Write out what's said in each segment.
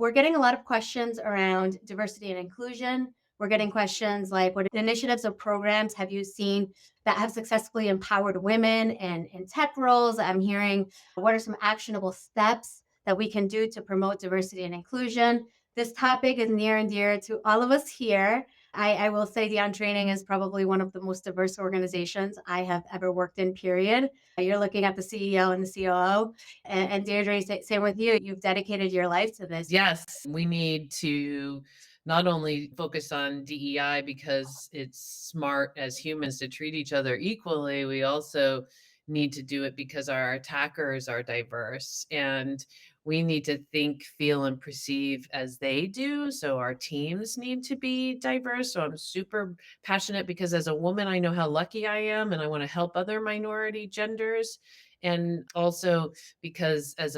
We're getting a lot of questions around diversity and inclusion. We're getting questions like, what initiatives or programs have you seen that have successfully empowered women in tech roles? I'm hearing, what are some actionable steps that we can do to promote diversity and inclusion? This topic is near and dear to all of us here. I will say Dion Training is probably one of the most diverse organizations I have ever worked in, period. You're looking at the CEO and the COO. And Deirdre, same with you. You've dedicated your life to this. Yes, we need to not only focus on DEI because it's smart as humans to treat each other equally, we also need to do it because our attackers are diverse and we need to think, feel, and perceive as they do. So our teams need to be diverse. So I'm super passionate because as a woman, I know how lucky I am and I want to help other minority genders. And also because as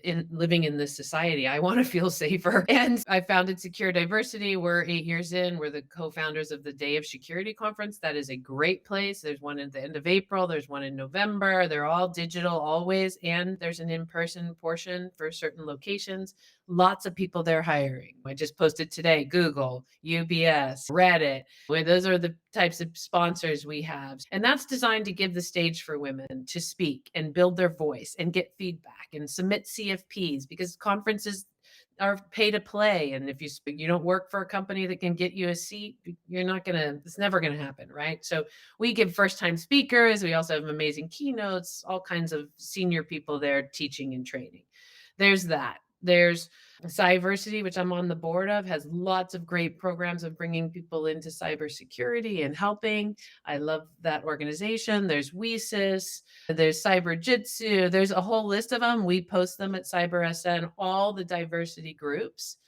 in living in this society, I want to feel safer. And I founded Secure Diversity. We're 8 years in. We're the co-founders of the Day of Shecurity Conference. That is a great place. There's one at the end of April. There's one in November. They're all digital always. And there's an in-person portion for certain locations. Lots of people there hiring. I just posted today, Google, UBS, Reddit, where those are the types of sponsors we have. And that's designed to give the stage for women to speak and build their voice and get feedback and submit CFPs because conferences are pay to play. And if you don't work for a company that can get you a seat, you're not going to, it's never going to happen. Right. So we give first time speakers. We also have amazing keynotes, all kinds of senior people there teaching and training. There's that. There's Cyversity, which I'm on the board of, has lots of great programs of bringing people into cybersecurity and helping. I love that organization. There's WeSys, there's Cyberjitsu, there's a whole list of them. We post them at CyberSN, all the diversity groups.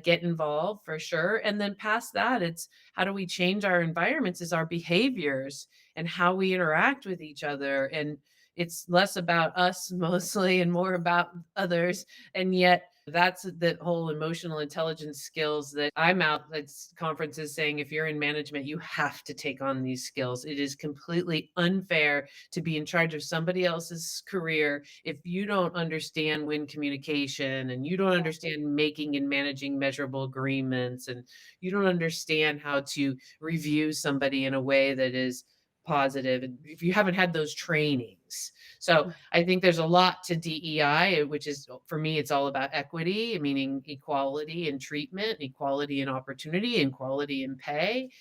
Get involved for sure. And then past that, it's how do we change our environments is our behaviors and how we interact with each other. And it's less about us mostly and more about others. And yet that's the whole emotional intelligence skills that I'm out at conferences saying, if you're in management, you have to take on these skills. It is completely unfair to be in charge of somebody else's career if you don't understand win communication and you don't understand making and managing measurable agreements and you don't understand how to review somebody in a way that is positive, and if you haven't had those trainings. So I think there's a lot to DEI, which is for me, it's all about equity, meaning equality in treatment, equality in opportunity, equality in pay.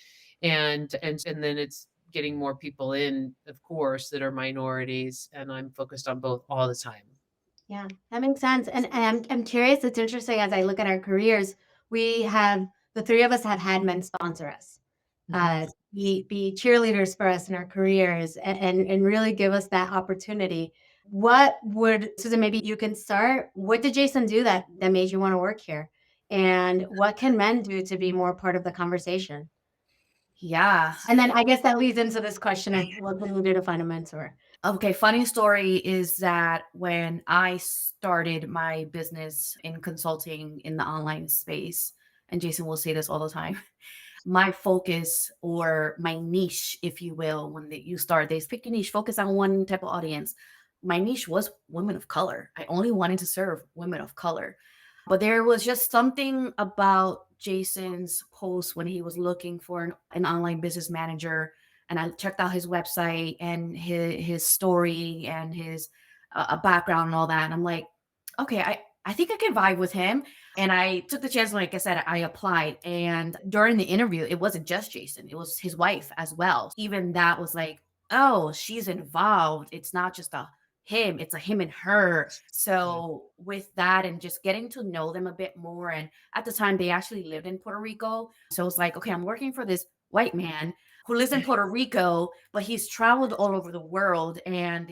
And then it's getting more people in, of course, that are minorities. And I'm focused on both all the time. Yeah, that makes sense. And I'm curious. It's interesting as I look at our careers. We have the three of us have had men sponsor us, be cheerleaders for us in our careers, and really give us that opportunity. What would Susan? Maybe you can start. What did Jason do that made you want to work here? And what can men do to be more part of the conversation? Yeah. And then I guess that leads into this question of what can we do to find a mentor? Okay, funny story is that when I started my business in consulting in the online space, and Jason will say this all the time, my focus or my niche, if you will, when you start, they pick a niche, focus on one type of audience. My niche was women of color. I only wanted to serve women of color. But there was just something about Jason's post when he was looking for an online business manager. And I checked out his website and his story and his background and all that. And I'm like, okay, I think I can vibe with him. And I took the chance, like I said, I applied. And during the interview, it wasn't just Jason, it was his wife as well. Even that was like, oh, she's involved. It's not just a him, it's a him and her. So with that and just getting to know them a bit more. And at the time, they actually lived in Puerto Rico. So it's like, okay, I'm working for this white man who lives in Puerto Rico, but he's traveled all over the world. And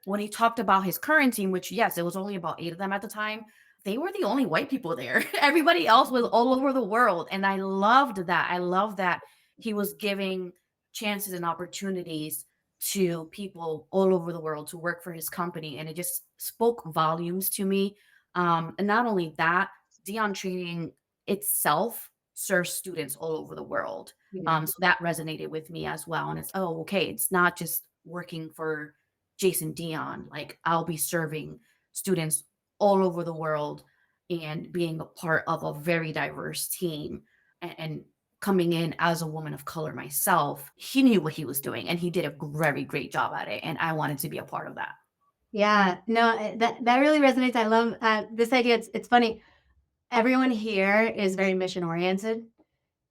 when he talked about his current team, which yes, it was only about 8 of them at the time, they were the only white people there. Everybody else was all over the world. And I loved that. I love that he was giving chances and opportunities to people all over the world to work for his company. And it just spoke volumes to me. And not only that, Dion Training itself serves students all over the world. So that resonated with me as well. And it's, oh, okay, it's not just working for Jason Dion. Like I'll be serving students all over the world and being a part of a very diverse team, and coming in as a woman of color myself, he knew what he was doing and he did a very great job at it. And I wanted to be a part of that. Yeah, no, that really resonates. I love this idea. It's funny. Everyone here is very mission oriented.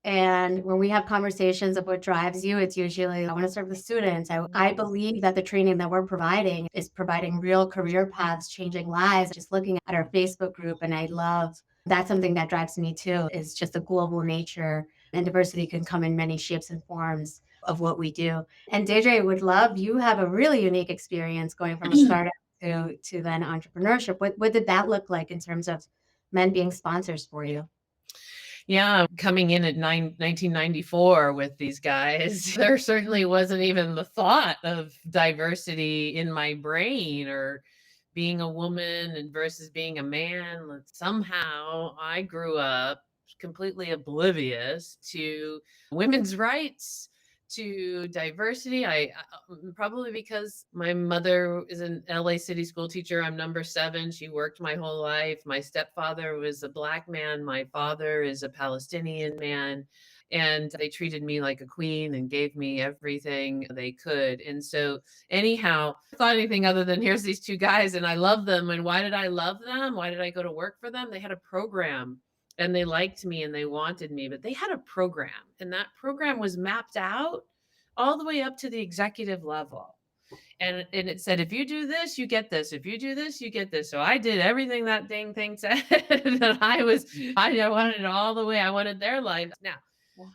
And when we have conversations of what drives you, it's usually, I want to serve the students. I believe that the training that we're providing is providing real career paths, changing lives. Just looking at our Facebook group, and I love that's something that drives me too, is just the global nature, and diversity can come in many shapes and forms of what we do. And Deidre, would love, you have a really unique experience going from a startup to then entrepreneurship. What did that look like in terms of men being sponsors for you? Yeah, coming in at 1994 with these guys, there certainly wasn't even the thought of diversity in my brain, or being a woman and versus being a man. Somehow I grew up completely oblivious to women's rights, to diversity. Probably because my mother is an LA City school teacher. I'm number 7. She worked my whole life. My stepfather was a Black man. My father is a Palestinian man. And they treated me like a queen and gave me everything they could. And so, anyhow, I thought anything other than here's these 2 guys and I love them. And why did I love them? Why did I go to work for them? They had a program and they liked me and they wanted me, but they had a program, and that program was mapped out all the way up to the executive level. And it said, if you do this, you get this. If you do this, you get this. So I did everything that dang thing said. And I wanted it all the way. I wanted their life. Now,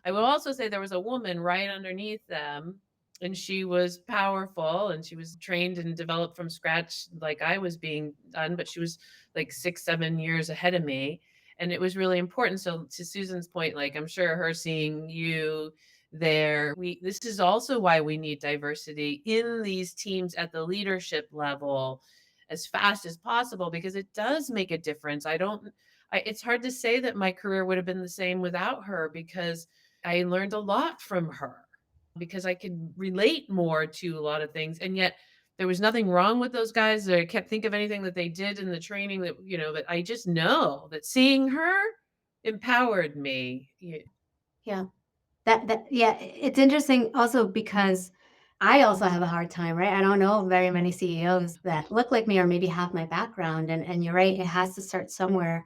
I will also say there was a woman right underneath them, and she was powerful and she was trained and developed from scratch like I was being done, but she was like 6, 7 years ahead of me. And it was really important. So to Susan's point, like, I'm sure her seeing you there, this is also why we need diversity in these teams at the leadership level as fast as possible, because it does make a difference. It's hard to say that my career would have been the same without her, because I learned a lot from her, because I could relate more to a lot of things. And yet there was nothing wrong with those guys. I can't think of anything that they did in the training that, but I just know that seeing her empowered me. Yeah. Yeah, it's interesting also because I also have a hard time, right? I don't know very many CEOs that look like me or maybe have my background. And you're right, it has to start somewhere.